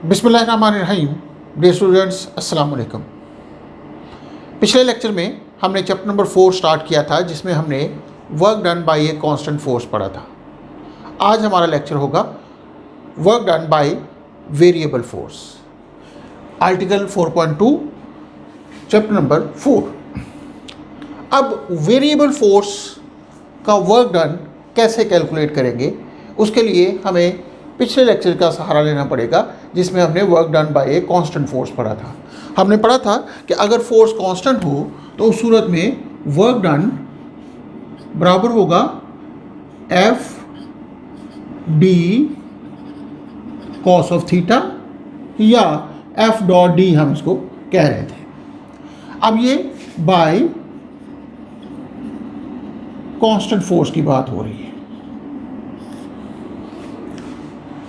बिस्मिल्लाहिर्रहमानिर्रहीम। Dear students, अस्सलाम वालेकुम। पिछले लेक्चर में हमने चैप्टर नंबर 4 स्टार्ट किया था, जिसमें हमने work done by a constant force पढ़ा था। आज हमारा लेक्चर होगा work done by variable force, article 4.2 chapter number 4। अब वेरिएबल फोर्स का वर्क डन कैसे कैलकुलेट करेंगे, उसके लिए हमें पिछले लेक्चर का सहारा लेना पड़ेगा, जिसमें हमने work done by a constant force पढ़ा था। हमने पढ़ा था कि अगर फोर्स कांस्टेंट हो तो उस सूरत में वर्क डन बराबर होगा F D cos of theta, या एफ डॉट डी हम इसको कह रहे थे। अब ये बाय कांस्टेंट फोर्स की बात हो रही है।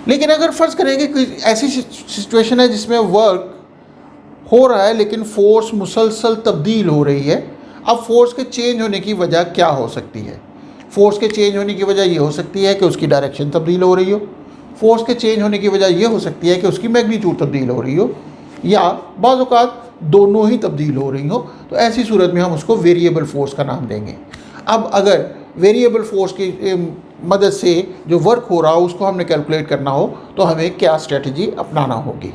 लेकिन अगर फ़र्ज़ करेंगे कि ऐसी सिचुएशन है जिसमें वर्क हो रहा है लेकिन फोर्स मुसलसल तब्दील हो रही है। अब फोर्स के चेंज होने की वजह क्या हो सकती है? फोर्स के चेंज होने की वजह ये हो सकती है कि उसकी डायरेक्शन तब्दील हो रही हो। फोर्स के चेंज होने की वजह ये हो सकती है कि उसकी मैग्नीट्यूड तब्दील हो रही हो, या बाज़ औक़ात दोनों ही तब्दील हो रही हो। तो ऐसी सूरत में हम उसको वेरिएबल फोर्स का नाम देंगे। अब अगर वेरिएबल फोर्स की मदद से जो वर्क हो रहा हो उसको हमने कैलकुलेट करना हो तो हमें क्या स्ट्रेटजी अपनाना होगी।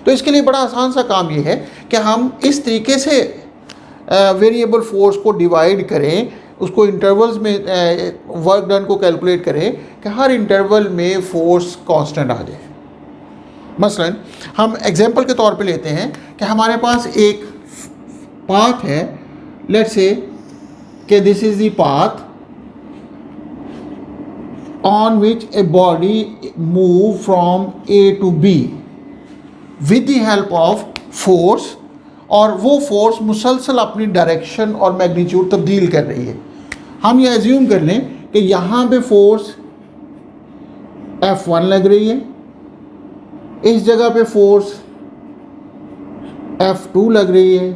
तो इसके लिए बड़ा आसान सा काम ये है कि हम इस तरीके से वेरिएबल फोर्स को डिवाइड करें, उसको इंटरवल्स में वर्क डन को कैलकुलेट करें कि हर इंटरवल में फोर्स कांस्टेंट आ जाए। मसलन हम एग्जांपल के तौर पे लेते हैं कि हमारे पास एक पाथ है। लेट्स से कि this is the path on which a body move from A to B with the help of force, और वो फोर्स मुसलसल अपनी डायरेक्शन और मैग्नीट्यूड तब्दील कर रही है। हम ये एज्यूम कर लें कि यहाँ पे फोर्स F1 लग रही है, इस जगह पे फोर्स F2 लग रही है,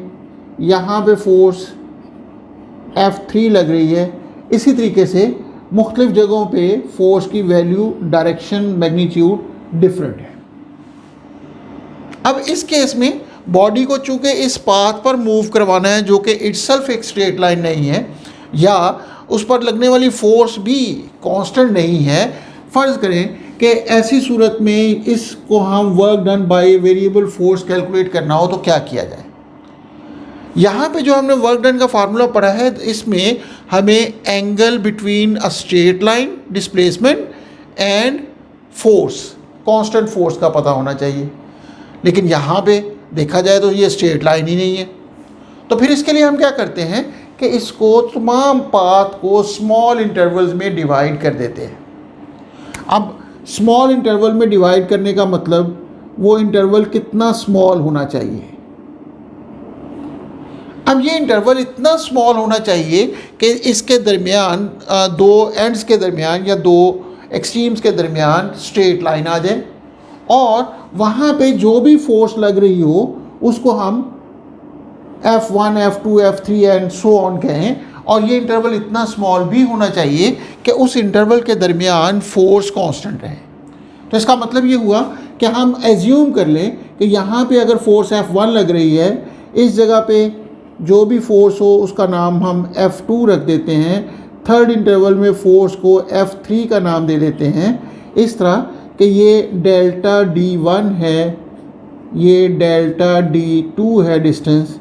यहाँ पे फोर्स F3 लग रही है। इसी तरीके से मुख्तलिफ जगहों पे फोर्स की वैल्यू, डायरेक्शन, मैग्नीट्यूड डिफरेंट है। अब इस केस में बॉडी को चूंकि इस पाथ पर मूव करवाना है जो कि इटसेल्फ एक स्ट्रेट लाइन नहीं है, या उस पर लगने वाली फोर्स भी कांस्टेंट नहीं है। फ़र्ज़ करें कि ऐसी सूरत में इसको हम work done by variable force calculate करना हो तो क्या किया जाए। यहाँ पे जो हमने वर्क डन का फार्मूला पढ़ा है, इसमें हमें angle between a straight line displacement and force, constant force का पता होना चाहिए। लेकिन यहाँ पे देखा जाए तो ये स्ट्रेट लाइन ही नहीं है। तो फिर इसके लिए हम क्या करते हैं कि इसको तमाम पाथ को स्मॉल इंटरवल्स में डिवाइड कर देते हैं। अब स्मॉल इंटरवल में डिवाइड करने का मतलब वो इंटरवल कितना स्मॉल होना चाहिए। अब ये इंटरवल इतना स्मॉल होना चाहिए कि इसके दरमियान दो एंड्स के दरमियान या दो एक्सट्रीम्स के दरमियान स्ट्रेट लाइन आ जाए, और वहाँ पे जो भी फोर्स लग रही हो उसको हम F1, F2, F3 and so on कहें। और ये इंटरवल इतना स्मॉल भी होना चाहिए कि उस इंटरवल के दरमियान फोर्स कांस्टेंट रहे। तो इसका मतलब ये हुआ कि हम एज्यूम कर लें कि यहाँ पे अगर फोर्स F1 लग रही है, इस जगह पे जो भी फोर्स हो उसका नाम हम F2 रख देते हैं। थर्ड इंटरवल में फोर्स को F3 का नाम दे देते हैं, इस तरह कि ये डेल्टा D1 है, ये डेल्टा D2 है डिस्टेंस,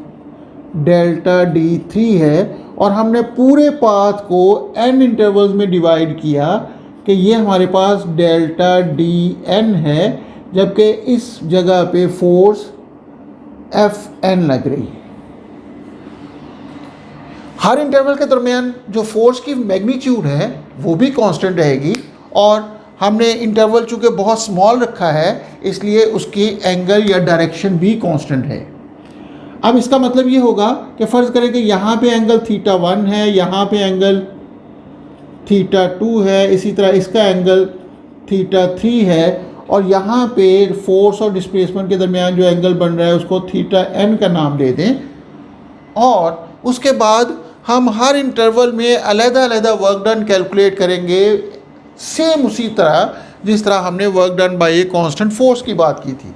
डेल्टा D3 है, और हमने पूरे पाथ को n इंटरवल्स में डिवाइड किया कि ये हमारे पास डेल्टा Dn है, जबकि इस जगह पे फोर्स Fn लग रही है। हर इंटरवल के दरमियान जो फोर्स की मैग्नीट्यूड है वो भी कांस्टेंट रहेगी, और हमने इंटरवल चूँकि बहुत स्मॉल रखा है इसलिए उसकी एंगल या डायरेक्शन भी कांस्टेंट है। अब इसका मतलब ये होगा कि फ़र्ज़ करें कि यहाँ पे एंगल θ1 है, यहाँ पे एंगल θ2 है, इसी तरह इसका एंगल θ3 है, और यहाँ पे फोर्स और डिस्प्लेसमेंट के दरमियान जो एंगल बन रहा है उसको θn का नाम दे दें। और उसके बाद हम हर इंटरवल में अलग-अलग वर्क डन कैलकुलेट करेंगे, सेम उसी तरह जिस तरह हमने work done by a constant force की बात की थी।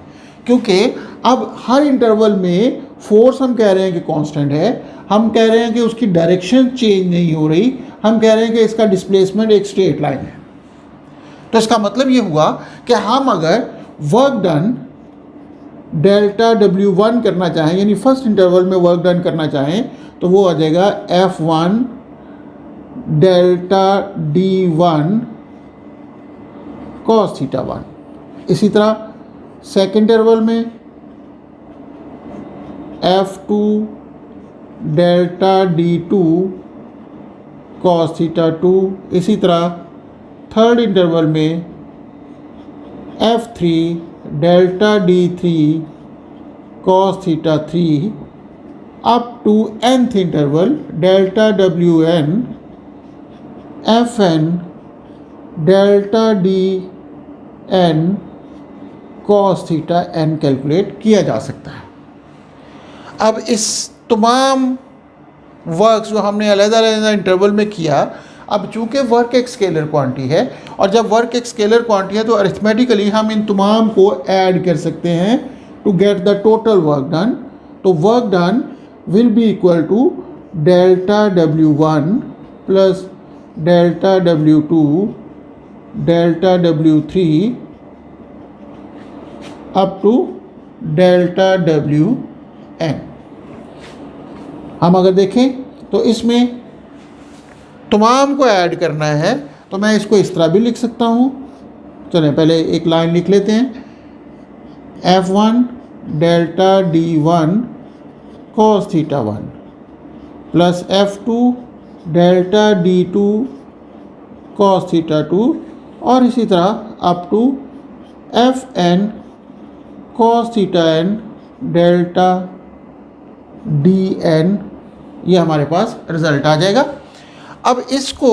क्योंकि अब हर इंटरवल में फोर्स हम कह रहे हैं कि कांस्टेंट है, हम कह रहे हैं कि उसकी डायरेक्शन चेंज नहीं हो रही, हम कह रहे हैं कि इसका डिस्प्लेसमेंट एक स्ट्रेट लाइन है। तो इसका मतलब ये हुआ कि हम अगर वर्क डन डेल्टा W1 करना चाहें, यानी फर्स्ट इंटरवल में वर्क डन करना चाहें, तो वो आ जाएगा F1 delta D1 cos theta 1। इसी तरह सेकेंड इंटरवल में F2 delta D2 cos theta 2। इसी तरह थर्ड इंटरवल में F3 delta D3 cos theta 3 up to nth interval delta WN FN delta DN cos theta n calculate किया जा सकता है। अब इस तमाम वर्क्स जो हमने अलग-अलग इंटरवल में किया, अब चूंकि वर्क एक स्केलर क्वांटिटी है, और जब वर्क एक स्केलर क्वांटिटी है तो अरिथमेटिकली हम इन तमाम को ऐड कर सकते हैं to get the total work done. तो work done will be equal to delta W1 plus delta W2 delta W3 up to delta WN। हम अगर देखें तो इसमें तमाम को ऐड करना है, तो मैं इसको इस तरह भी लिख सकता हूँ। चलें पहले एक लाइन लिख लेते हैं, F1 delta D1 cos theta 1 plus F2 delta D2 cos theta 2, और इसी तरह up to FN cos theta n delta DN। ये हमारे पास रिजल्ट आ जाएगा। अब इसको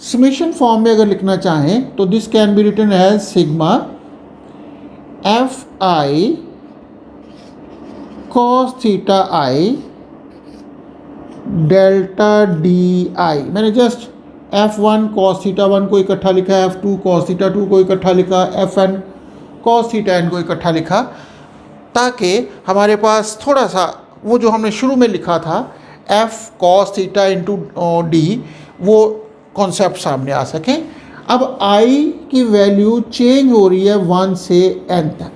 समेशन फॉर्म में अगर लिखना चाहें तो this can be written as sigma Fi cos theta i delta DI। मैंने जस्ट F1 cos थीटा 1 को इकट्ठा लिखा, F2 cos थीटा 2 को इकट्ठा लिखा, FN cos थीटा n को इकट्ठा लिखा, ताकि हमारे पास थोड़ा सा वो जो हमने शुरू में लिखा था F cos theta into D, वो कॉन्सेप्ट सामने आ सके। अब I की वैल्यू चेंज हो रही है 1 से n तक।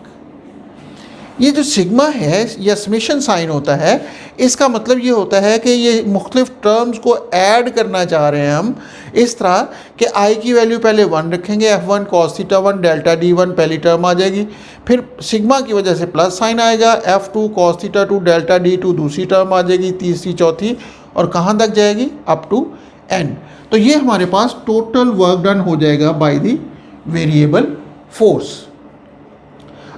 ये जो सिग्मा है या समेशन साइन होता है, इसका मतलब ये होता है कि ये मुख्तलिफ टर्म्स को ऐड करना चाह रहे हैं हम, इस तरह कि I की वैल्यू पहले 1 रखेंगे, F1 cos theta 1 delta D1 पहली टर्म आ जाएगी, फिर सिग्मा की वजह से प्लस साइन आएगा, F2 cos theta 2 delta D2 दूसरी टर्म आ जाएगी, तीसरी चौथी, और कहाँ तक जाएगी, अप टू n। तो ये हमारे पास टोटल वर्क डन हो जाएगा बाय द वेरिएबल फोर्स।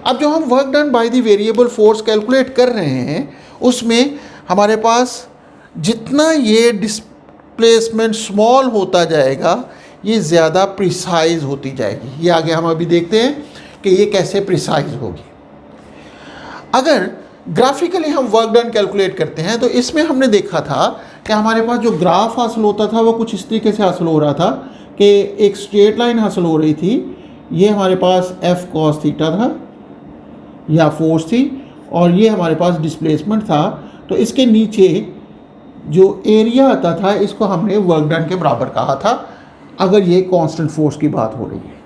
अब जो हम work done by the variable force calculate कर रहे हैं, उसमें हमारे पास जितना ये डिस्प्लेसमेंट स्मॉल होता जाएगा, ये ज़्यादा प्रिसाइज होती जाएगी। ये आगे हम अभी देखते हैं कि ये कैसे प्रिसाइज होगी। अगर ग्राफिकली हम वर्क डन कैलकुलेट करते हैं, तो इसमें हमने देखा था कि हमारे पास जो ग्राफ हासिल होता था वो कुछ इस तरीके से हासिल हो रहा था कि एक स्ट्रेट लाइन हासिल हो रही थी। ये हमारे पास F cos थीटा था या फोर्स थी, और ये हमारे पास डिस्प्लेसमेंट था। तो इसके नीचे जो एरिया आता था, इसको हमने वर्क डन के बराबर कहा था, अगर ये कांस्टेंट फोर्स की बात हो रही है।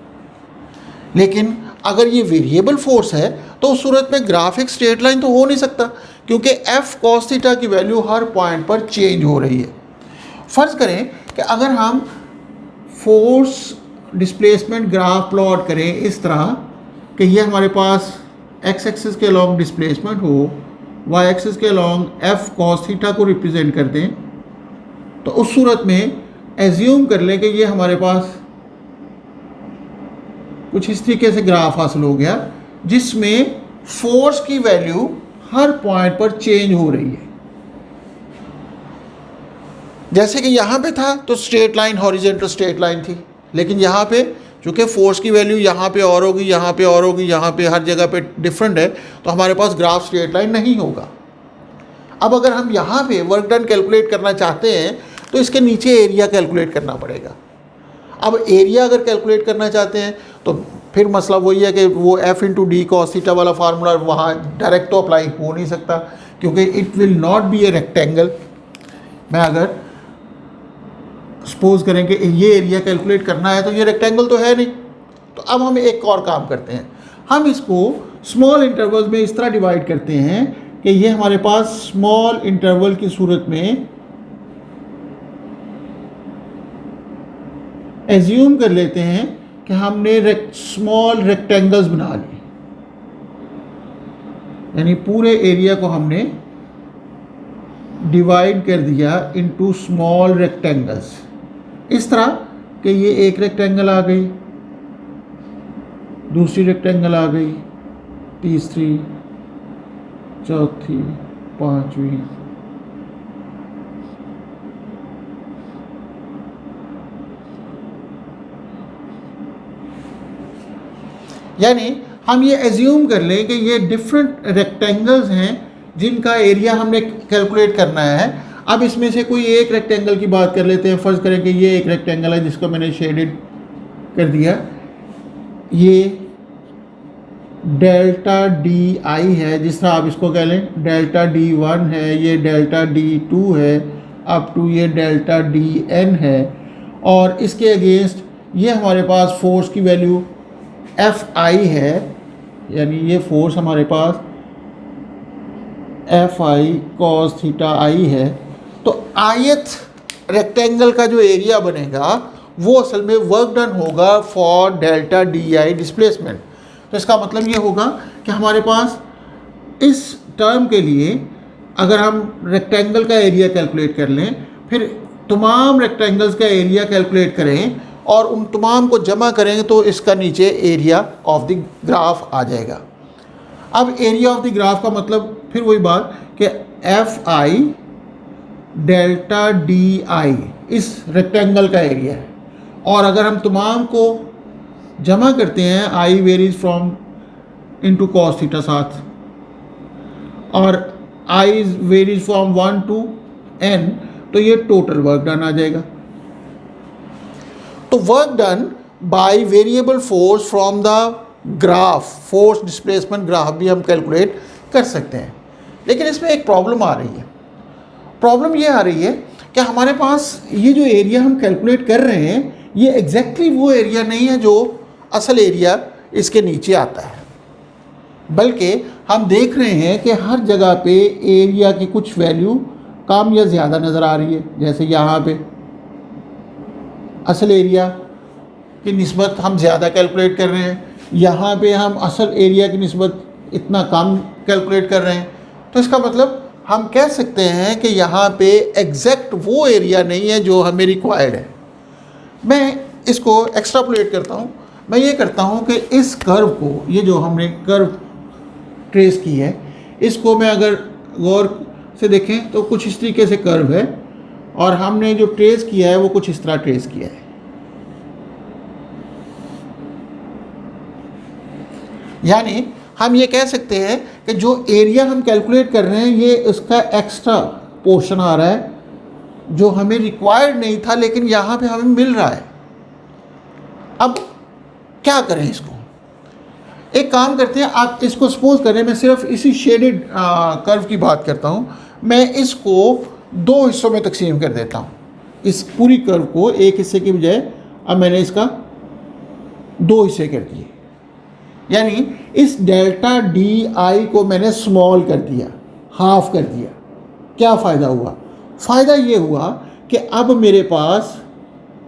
लेकिन अगर ये वेरिएबल फोर्स है तो उस सूरत में ग्राफिक स्ट्रेट लाइन तो हो नहीं सकता, क्योंकि F cos थीटा की वैल्यू हर पॉइंट पर चेंज हो रही है। फ़र्ज़ करें कि अगर हम फोर्स डिस्प्लेसमेंट ग्राफ प्लॉट करें इस तरह कि ये हमारे पास x एक्सिस के अलॉन्ग डिस्प्लेसमेंट हो, y एक्सिस के अलॉन्ग F cos थीटा को रिप्रेजेंट कर दें, तो उस सूरत में एज्यूम कर लें कि ये हमारे पास कुछ इस तरीके से ग्राफ हासिल हो गया, जिसमें फोर्स की वैल्यू हर पॉइंट पर चेंज हो रही है। जैसे कि यहाँ पे था तो straight line horizontal straight line थी, लेकिन यहाँ पे चूँकि फोर्स की वैल्यू यहाँ पे और होगी, यहाँ पे और होगी, यहाँ पे हर जगह पे डिफरेंट है, तो हमारे पास ग्राफ स्ट्रेट लाइन नहीं होगा। अब अगर हम यहाँ पे वर्क डन कैलकुलेट करना चाहते हैं तो इसके नीचे एरिया कैलकुलेट करना पड़ेगा। अब एरिया अगर कैलकुलेट करना चाहते हैं तो फिर मसला वही है कि वो F into D cos theta वाला फार्मूला वहाँ डायरेक्ट तो अप्लाई हो नहीं सकता, क्योंकि it will not be a rectangle. मैं अगर सपोज करें कि ये एरिया कैलकुलेट करना है तो ये रेक्टेंगल तो है नहीं। तो अब हम एक और काम करते हैं, हम इसको स्मॉल इंटरवल्स में इस तरह डिवाइड करते हैं कि ये हमारे पास स्मॉल इंटरवल की सूरत में एज्यूम कर लेते हैं कि हमने स्मॉल रेक्टेंगल्स बना लिए, यानी पूरे एरिया को हमने डिवाइड कर दिया इनटू स्मॉल रेक्टेंगल्स। इस तरह कि ये एक रेक्टेंगल आ गई, दूसरी रेक्टेंगल आ गई, तीसरी, चौथी, पांचवी, यानी हम ये एज्यूम कर लें कि ये डिफरेंट रेक्टेंगल्स हैं जिनका एरिया हमने कैलकुलेट करना है। अब इसमें से कोई एक रेक्टेंगल की बात कर लेते हैं। फ़र्ज़ करें कि ये एक रेक्टेंगल है जिसको मैंने शेडेड कर दिया, ये डेल्टा डी आई है, जिस तरह आप इसको कह लें डेल्टा डी वन है, ये डेल्टा डी टू है, अप टू ये डेल्टा डी एन है। और इसके अगेंस्ट ये हमारे पास फोर्स की वैल्यू एफ आई है, यानी ये फोर्स हमारे पास एफ आई कॉस थीटा आई है। तो आयत रेक्टेंगल का जो एरिया बनेगा वो असल में वर्क डन होगा for delta D I displacement. तो इसका मतलब ये होगा कि हमारे पास इस टर्म के लिए अगर हम रेक्टेंगल का एरिया कैलकुलेट कर लें, फिर तमाम रेक्टेंगल्स का एरिया कैलकुलेट करें और उन तमाम को जमा करेंगे तो इसका नीचे एरिया ऑफ द ग्राफ आ जाएगा। अब एरिया ऑफ द ग्राफ का मतलब फिर वही बात कि F I delta D I इस रेक्टेंगल का एरिया है, और अगर हम तमाम को जमा करते हैं I varies from into cos theta साथ, और I varies from 1 to n, तो ये टोटल वर्क डन आ जाएगा। तो work done by variable force from the graph, force displacement graph भी हम कैलकुलेट कर सकते हैं। लेकिन इसमें एक प्रॉब्लम आ रही है। प्रॉब्लम ये आ रही है कि हमारे पास ये जो एरिया हम कैलकुलेट कर रहे हैं ये एग्जैक्टली वो एरिया नहीं है जो असल एरिया इसके नीचे आता है, बल्कि हम देख रहे हैं कि हर जगह पे एरिया की कुछ वैल्यू कम या ज़्यादा नज़र आ रही है। जैसे यहाँ पे असल एरिया की निस्बत हम ज़्यादा कैलकुलेट कर रहे हैं, यहाँ पे हम असल एरिया की निस्बत इतना कम कैलकुलेट कर रहे हैं। तो इसका मतलब हम कह सकते हैं कि यहाँ पे एग्जैक्ट वो एरिया नहीं है जो हमें रिक्वायर्ड है। मैं इसको एक्स्ट्रापोलेट करता हूँ। मैं ये करता हूँ कि इस कर्व को, ये जो हमने कर्व ट्रेस की है, इसको मैं अगर गौर से देखें तो कुछ इस तरीके से कर्व है, और हमने जो ट्रेस किया है वो कुछ इस तरह ट्रेस किया है। यानी हम ये कह सकते हैं कि जो एरिया हम कैलकुलेट कर रहे हैं ये उसका एक्स्ट्रा पोर्शन आ रहा है जो हमें रिक्वायर्ड नहीं था, लेकिन यहाँ पे हमें मिल रहा है। अब क्या करें इसको? एक काम करते हैं, आप इसको सपोज करें, मैं सिर्फ इसी शेडेड कर्व की बात करता हूँ। मैं इसको दो हिस्सों में तकसीम कर देता हूँ। इस पूरी कर्व को एक हिस्से की बजाय अब मैंने इसका दो हिस्से कर दिए, यानी इस डेल्टा डी आई को मैंने स्मॉल कर दिया, हाफ कर दिया। क्या फ़ायदा हुआ? फ़ायदा ये हुआ कि अब मेरे पास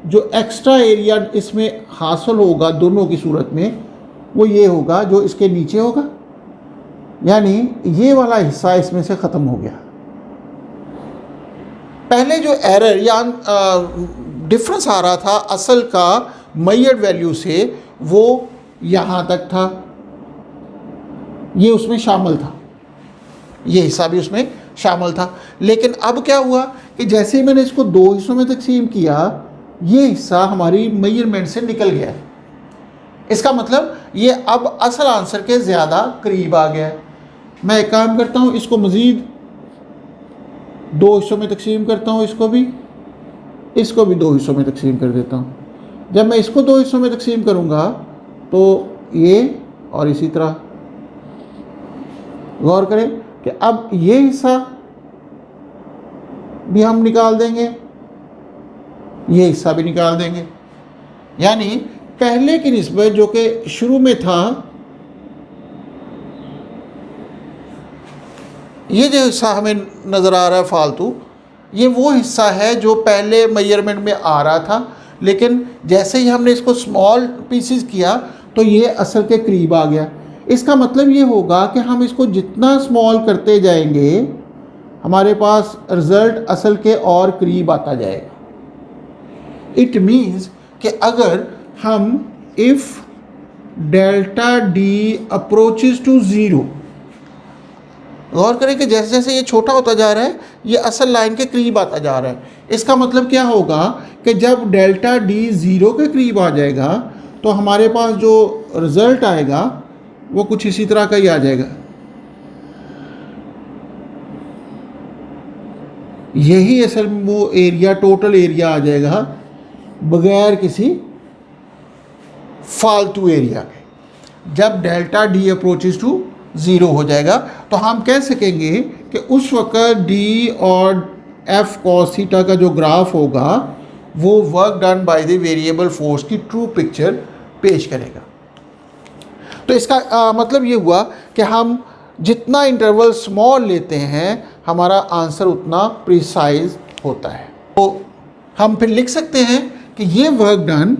जो एक्स्ट्रा एरिया इसमें हासिल होगा दोनों की सूरत में, वो ये होगा जो इसके नीचे होगा, यानी ये वाला हिस्सा इसमें से ख़त्म हो गया। पहले जो एरर या डिफरेंस आ रहा था असल का मेजर्ड वैल्यू से, वो यहाँ तक था, ये उसमें शामिल था, ये हिस्सा भी उसमें शामिल था। लेकिन अब क्या हुआ कि जैसे ही मैंने इसको दो हिस्सों में तकसीम किया, ये हिस्सा हमारी मेजरमेंट से निकल गया। इसका मतलब ये अब असल आंसर के ज़्यादा करीब आ गया है। मैं एक काम करता हूँ, इसको मज़ीद दो हिस्सों में तकसीम करता हूँ, इसको भी दो हिस्सों में तकसीम कर देता हूँ। जब मैं इसको दो हिस्सों में तकसीम करूँगा तो ये और इसी तरह। गौर करें कि अब ये हिस्सा भी हम निकाल देंगे, ये हिस्सा भी निकाल देंगे, यानी पहले की निस्बत जो कि शुरू में था, ये जो हिस्सा हमें नज़र आ रहा है फालतू, ये वो हिस्सा है जो पहले मेजरमेंट में आ रहा था, लेकिन जैसे ही हमने इसको स्मॉल पीसेस किया तो ये असल के करीब आ गया। इसका मतलब ये होगा कि हम इसको जितना स्मॉल करते जाएंगे हमारे पास रिज़ल्ट असल के और करीब आता जाएगा। इट मीन्स कि अगर हम if delta D approaches to zero, गौर करें कि जैसे जैसे ये छोटा होता जा रहा है ये असल लाइन के करीब आता जा रहा है। इसका मतलब क्या होगा कि जब डेल्टा डी ज़ीरो के करीब आ जाएगा तो हमारे पास जो रिज़ल्ट आएगा वो कुछ इसी तरह का ही आ जाएगा। यही असल में वो एरिया, टोटल एरिया आ जाएगा बगैर किसी फालतू एरिया के। जब delta D approaches to zero हो जाएगा तो हम कह सकेंगे कि उस वक़्त डी और एफ कॉस थीटा का जो ग्राफ होगा वो work done by the variable force की ट्रू पिक्चर पेश करेगा। तो इसका मतलब ये हुआ कि हम जितना इंटरवल स्मॉल लेते हैं हमारा आंसर उतना प्रिसाइज होता है। तो हम फिर लिख सकते हैं कि ये work done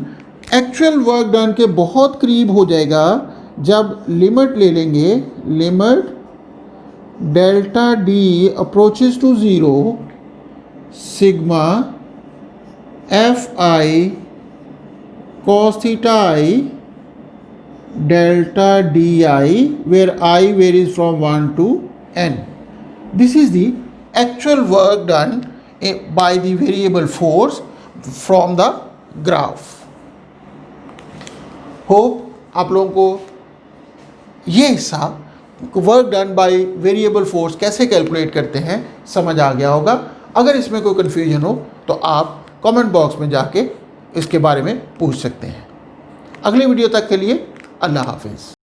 actual work done के बहुत करीब हो जाएगा जब लिमिट ले लेंगे, limit delta D approaches to zero sigma F I cos theta I delta di, where I varies from 1 to n. This is the actual work done by the variable force from the graph. Hope आप लोगों को ये हिस्सा work done by variable force कैसे calculate करते हैं समझ आ गया होगा। अगर इसमें कोई कन्फ्यूजन हो तो आप कमेंट बॉक्स में जाके इसके बारे में पूछ सकते हैं। अगली वीडियो तक के लिए अल्लाह हाफिज़।